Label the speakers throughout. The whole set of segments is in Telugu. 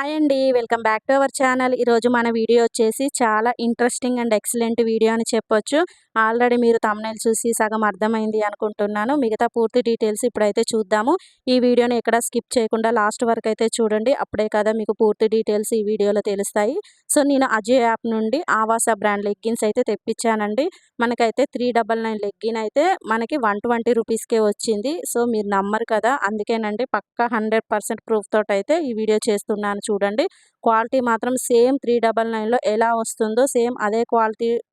Speaker 1: హాయ్ అండి. Welcome back to our channel. ఈరోజు మన వీడియో వచ్చేసి చాలా ఇంట్రెస్టింగ్ అండ్ ఎక్సలెంట్ వీడియో అని చెప్పొచ్చు. ఆల్రెడీ మీరు థంబ్‌నెయిల్ చూసి సగం అర్థమైంది అనుకుంటున్నాను. మిగతా పూర్తి డీటెయిల్స్ ఇప్పుడైతే చూద్దాము. ఈ వీడియోని ఎక్కడ స్కిప్ చేయకుండా లాస్ట్ వరకు అయితే చూడండి. అప్పుడే కదా మీకు పూర్తి డీటెయిల్స్ ఈ వీడియోలో తెలుస్తాయి. సో నేను అజియో యాప్ నుండి ఆవాస బ్రాండ్ లెగ్గిన్స్ అయితే తెప్పించానండి. మనకైతే 399 లెగ్గిన్ అయితే మనకి 120 రూపీస్‌కే వచ్చింది. సో మీరు నమ్మరు కదా! అందుకేనండి పక్కా 100% ప్రూఫ్ తోటైతే ఈ వీడియో చేస్తున్నాను చూడండి. క్వాలిటీ మాత్రం సేమ్ 399లో ఎలా వస్తుందో సేమ్ అదే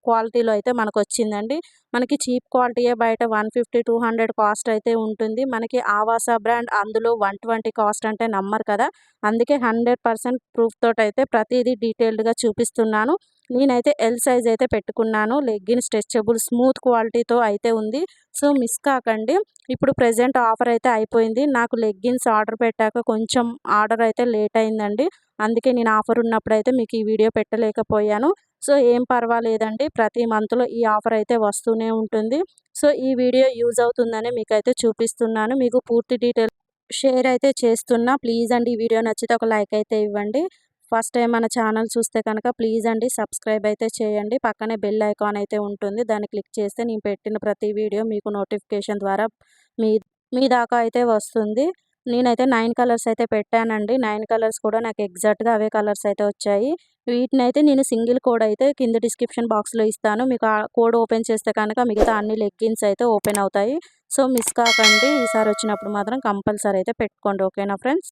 Speaker 1: క్వాలిటీలో అయితే మనకొచ్చిందండి. మనకి చీప్ క్వాలిటీయే బయట 150, 200 కాస్ట్ అయితే ఉంటుంది. మనకి ఆవాస బ్రాండ్ అందులో 120 కాస్ట్ అంటే నమ్మరు కదా! అందుకే 100% ప్రూఫ్ తోటైతే ప్రతీదీ డీటెయిల్డ్‌గా చూపిస్తున్నాను. నేనైతే ఎల్ సైజ్ అయితే పెట్టుకున్నాను. లెగ్గిన్ స్ట్రెచబుల్ స్మూత్ క్వాలిటీతో అయితే ఉంది. సో మిస్ కాకండి. ఇప్పుడు ప్రెజెంట్ ఆఫర్ అయితే అయిపోయింది. నాకు లెగ్గిన్స్ ఆర్డర్ పెట్టాక కొంచెం ఆర్డర్ అయితే లేట్ అయిందండి. అందుకే నేను ఆఫర్ ఉన్నప్పుడైతే మీకు ఈ వీడియో పెట్టలేకపోయాను. సో ఏం పర్వాలేదండి. ప్రతి మంత్‌లో ఈ ఆఫర్ అయితే వస్తూనే ఉంటుంది. సో ఈ వీడియో యూజ్ అవుతుందని మీకైతే చూపిస్తున్నాను. మీకు పూర్తి డీటెయిల్స్ షేర్ అయితే చేస్తున్నా. ప్లీజ్ అండి ఈ వీడియో నచ్చితే ఒక లైక్ అయితే ఇవ్వండి. ఫస్ట్ టైం మన ఛానల్ చూస్తే కనుక ప్లీజ్ అండి సబ్స్క్రైబ్ అయితే చేయండి. పక్కనే బెల్ ఐకాన్ అయితే ఉంటుంది. దాన్ని క్లిక్ చేస్తే నేను పెట్టిన ప్రతి వీడియో మీకు నోటిఫికేషన్ ద్వారా మీ మీ దాకా అయితే వస్తుంది. నేనైతే 9 కలర్స్ అయితే పెట్టానండి. 9 కలర్స్ కూడా నాకు ఎగ్జాక్ట్‌గా అవే కలర్స్ అయితే వచ్చాయి. వీటినైతే నేను సింగిల్ కోడ్ అయితే కింద డిస్క్రిప్షన్ బాక్స్‌లో ఇస్తాను. మీకు ఆ కోడ్ ఓపెన్ చేస్తే కనుక మిగతా అన్ని లెగ్గిన్స్ అయితే ఓపెన్ అవుతాయి. సో మిస్ కాకండి. ఈసారి వచ్చినప్పుడు మాత్రం కంపల్సరీ అయితే పెట్టుకోండి. ఓకేనా ఫ్రెండ్స్?